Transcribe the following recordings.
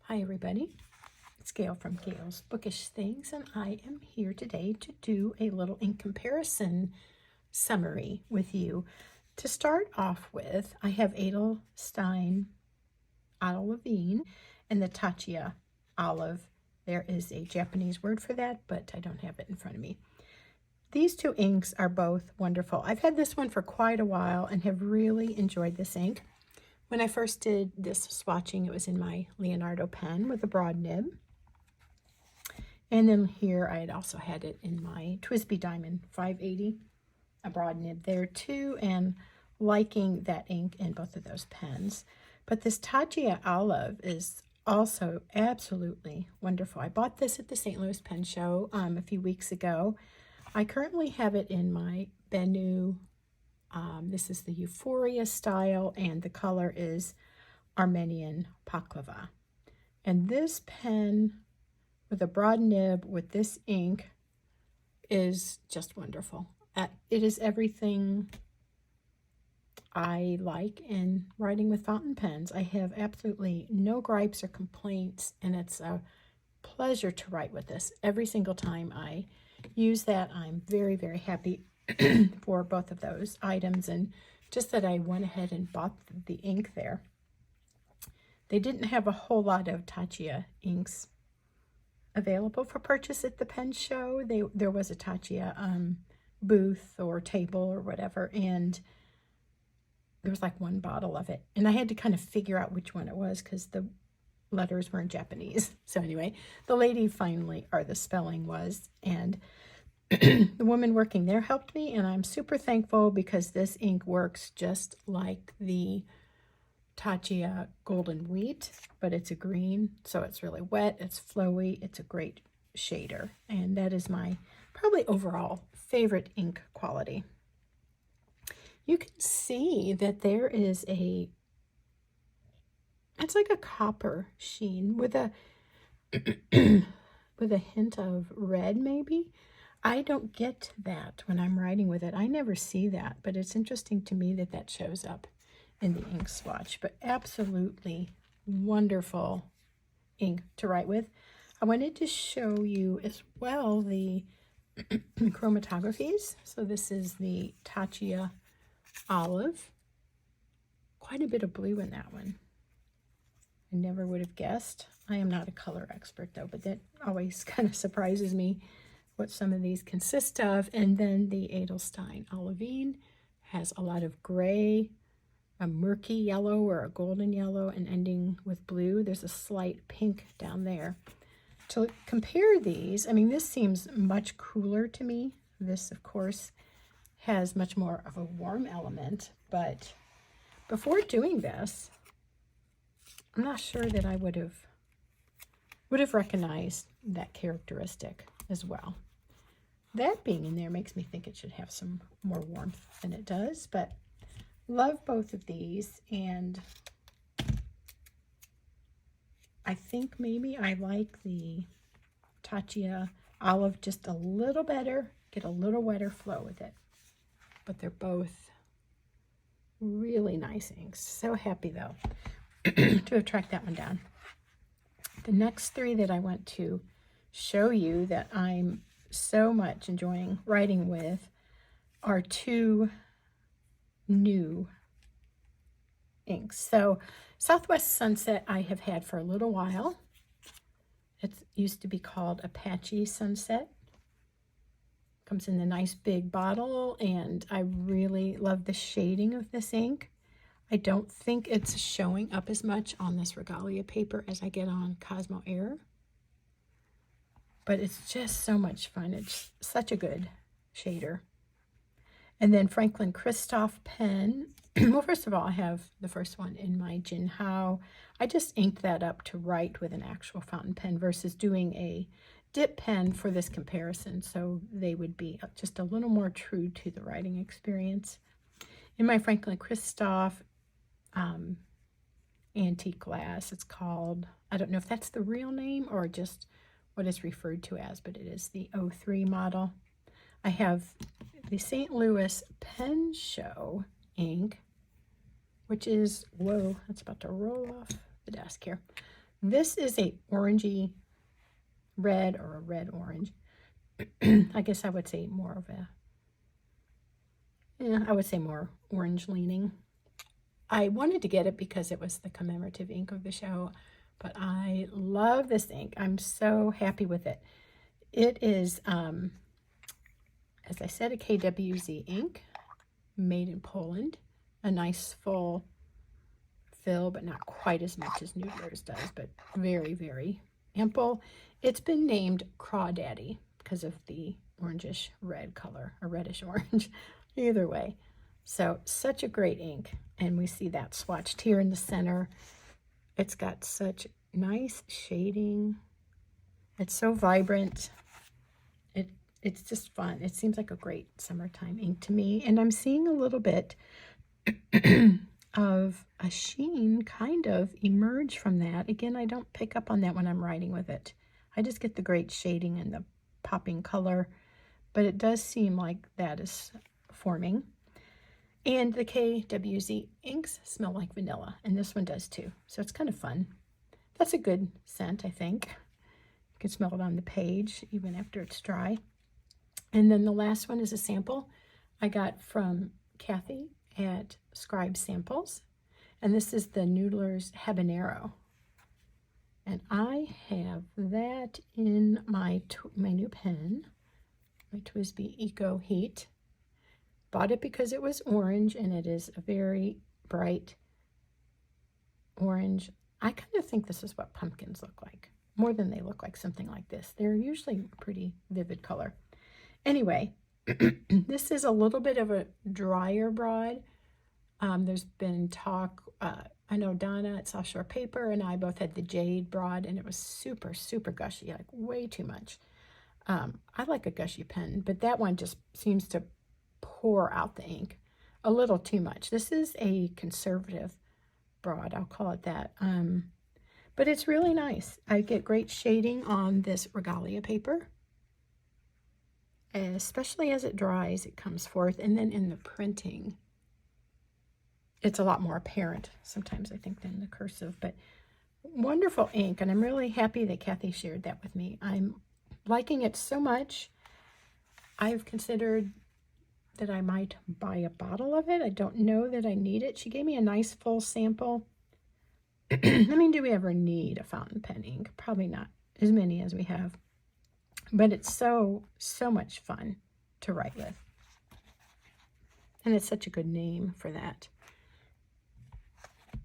Hi everybody, it's Gail from Gail's Bookish Things, and I am here today to do a little ink comparison summary with you. To start off with, I have Edelstein Olivine and the Tachia Olive. There is a Japanese word for that, but I don't have it in front of me. These two inks are both wonderful. I've had this one for quite a while and have really enjoyed this ink. When I first did this swatching, it was in my Leonardo pen with a broad nib. And then here I had also had it in my TWSBI Diamond 580, a broad nib there too, and liking that ink in both of those pens. But this Tachia Olive is also absolutely wonderful. I bought this at the St. Louis Pen Show a few weeks ago. I currently have it in my Bennu. This is the Euphoria style, and the color is Armenian Baklava. And this pen with a broad nib with this ink is just wonderful. It is everything I like in writing with fountain pens. I have absolutely no gripes or complaints, and it's a pleasure to write with this. Every single time I use that, I'm very, very happy for both of those items, and just that I went ahead and bought the ink there. They didn't have a whole lot of Tachia inks available for purchase at the pen show. There was a Tachia booth or table or whatever, and there was like one bottle of it, and I had to kind of figure out which one it was because the letters were in Japanese. So anyway, the lady finally, or the spelling was, and the woman working there helped me, and I'm super thankful because this ink works just like the Tachia Golden Wheat, but it's a green, so it's really wet, it's flowy, it's a great shader, and that is my probably overall favorite ink quality. You can see that there is it's like a copper sheen with a with a hint of red maybe. I don't get that when I'm writing with it. I never see that, but it's interesting to me that that shows up in the ink swatch. But absolutely wonderful ink to write with. I wanted to show you as well the chromatographies. So this is the Tachia Olive. Quite a bit of blue in that one. I never would have guessed. I am not a color expert though, but that always kind of surprises me what some of these consist of. And then the Edelstein Olivine has a lot of gray, a murky yellow or a golden yellow, and ending with blue. There's a slight pink down there. To compare these, I mean, this seems much cooler to me. This, of course, has much more of a warm element, but before doing this, I'm not sure that I would have recognized that characteristic as well. That being in there makes me think it should have some more warmth than it does, but love both of these, and I think maybe I like the Tachia Olive just a little better, get a little wetter flow with it, but they're both really nice inks. So happy though to have tracked that one down. The next three that I want to show you that I'm so much enjoying writing with are two new inks. So Southwest Sunset I have had for a little while. It used to be called Apache Sunset. Comes in the nice big bottle, and I really love the shading of this ink. I don't think it's showing up as much on this Regalia paper as I get on Cosmo Air, but it's just so much fun. It's such a good shader. And then Franklin Christoph pen. Well, first of all, I have the first one in my Jinhao. I just inked that up to write with an actual fountain pen versus doing a dip pen for this comparison, so they would be just a little more true to the writing experience. In my Franklin Christoph antique glass, it's called, I don't know if that's the real name or just what it's referred to as, but it is the 03 model. I have the St. Louis Pen Show ink, which is, whoa, that's about to roll off the desk here. This is a orangey red or a red orange. I guess I would say more of a, I would say more orange leaning. I wanted to get it because it was the commemorative ink of the show, but I love this ink. I'm so happy with it. It is, as I said, a KWZ ink made in Poland. A nice full fill, but not quite as much as Noodler's does, but very, very ample. It's been named Crawdaddy because of the orangish red color, or reddish orange, either way. So such a great ink, and we see that swatched here in the center. It's got such nice shading. It's so vibrant. It's just fun. It seems like a great summertime ink to me, and I'm seeing a little bit of a sheen kind of emerge from that. Again, I don't pick up on that when I'm writing with it. I just get the great shading and the popping color, but it does seem like that is forming. And the KWZ inks smell like vanilla, and this one does too. So it's kind of fun. That's a good scent, I think. You can smell it on the page even after it's dry. And then the last one is a sample I got from Kathy at Scribe Samples. And this is the Noodler's Habanero. And I have that in my new pen, my TWSBI Eco Heat. Bought it because it was orange, and it is a very bright orange. I kind of think this is what pumpkins look like, more than they look like something like this. They're usually a pretty vivid color. Anyway, this is a little bit of a drier broad. There's been talk, I know Donna at Soft Shore Paper and I both had the Jade broad, and it was super, super gushy, like way too much. I like a gushy pen, but that one just seems to pour out the ink a little too much. This is a conservative broad, I'll call it that. But it's really nice. I get great shading on this Regalia paper. Especially as it dries, it comes forth. And then in the printing, it's a lot more apparent sometimes, I think, than the cursive. But wonderful ink, and I'm really happy that Kathy shared that with me. I'm liking it so much. I've considered that I might buy a bottle of it. I don't know that I need it. She gave me a nice full sample. I mean, do we ever need a fountain pen ink? Probably not as many as we have. But it's so, so much fun to write with. And it's such a good name for that.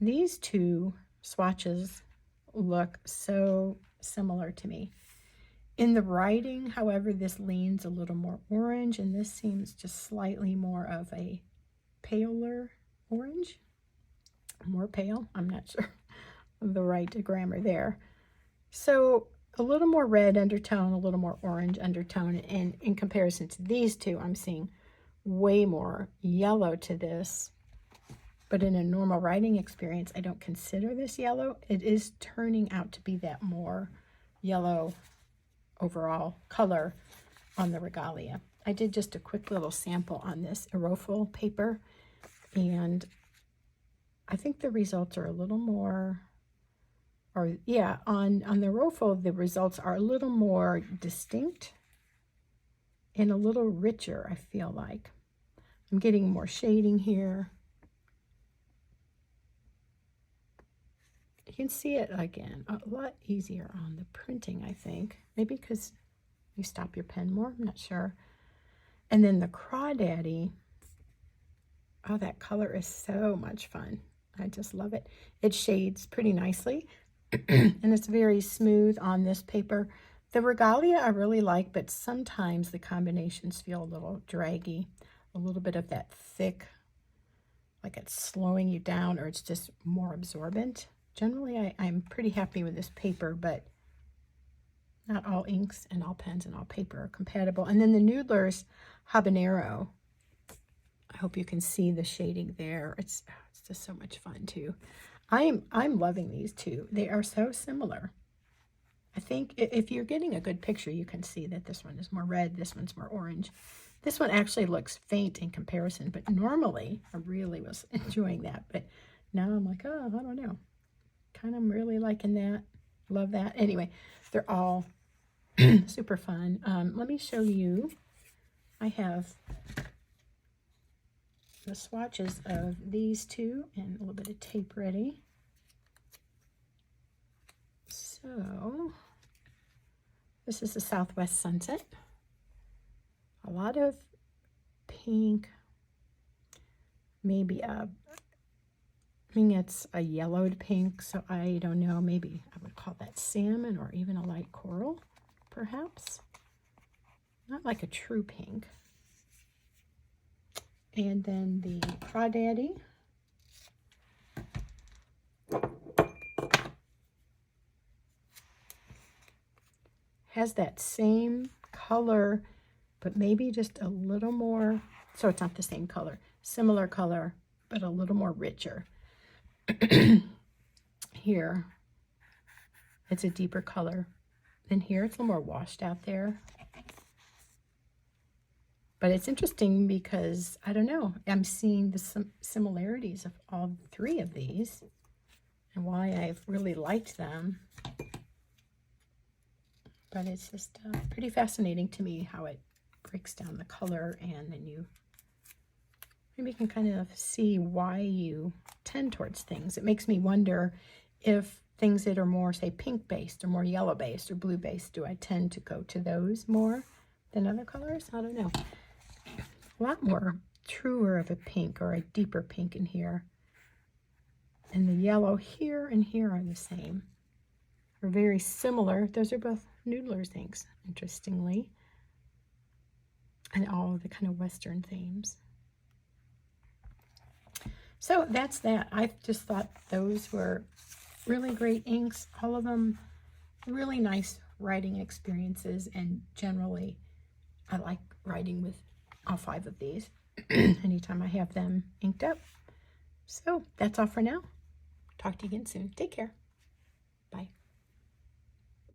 These two swatches look so similar to me. In the writing, however, this leans a little more orange, and this seems just slightly more of a paler orange. More pale, I'm not sure of the right grammar there. So a little more red undertone, a little more orange undertone, and in comparison to these two, I'm seeing way more yellow to this. But in a normal writing experience, I don't consider this yellow. It is turning out to be that more yellow overall color on the Regalia. I did just a quick little sample on this aerofil paper, and I think the results are a little more, or yeah, on the aerofil, the results are a little more distinct and a little richer, I feel like. I'm getting more shading here. You can see it again a lot easier on the printing, I think. Maybe because you stop your pen more, I'm not sure. And then the Crawdaddy, oh, that color is so much fun. I just love it. It shades pretty nicely, and it's very smooth on this paper. The Regalia I really like, but sometimes the combinations feel a little draggy, a little bit of that thick, like it's slowing you down, or it's just more absorbent. Generally, I'm pretty happy with this paper, but not all inks and all pens and all paper are compatible. And then the Noodler's Habanero, I hope you can see the shading there. It's just so much fun too. I'm loving these two. They are so similar. I think if you're getting a good picture, you can see that this one is more red, this one's more orange. This one actually looks faint in comparison, but normally I really was enjoying that. But now I'm like, oh, I don't know. Kind of really liking that. Love that. Anyway, they're all super fun. Let me show you. I have the swatches of these two and a little bit of tape ready. So this is the Southwest Sunset. A lot of pink, maybe I think it's a yellowed pink, so I don't know, maybe I would call that salmon or even a light coral, perhaps. Not like a true pink. And then the Crawdaddy. Has that same color, but maybe just a little more, so it's not the same color, similar color, but a little more richer. Here, it's a deeper color than here. It's a little more washed out there. But it's interesting because, I don't know, I'm seeing the similarities of all three of these and why I've really liked them. But it's just pretty fascinating to me how it breaks down the color, and then you maybe can kind of see why you tend towards things. It makes me wonder if things that are more, say, pink-based or more yellow-based or blue-based, do I tend to go to those more than other colors? I don't know. A lot more truer of a pink or a deeper pink in here. And the yellow here and here are the same. Are very similar. Those are both Noodler's inks, interestingly. And all of the kind of Western themes. So that's that. I just thought those were really great inks. All of them really nice writing experiences, and generally I like writing with all 5 of these anytime I have them inked up. So that's all for now. Talk to you again soon. Take care.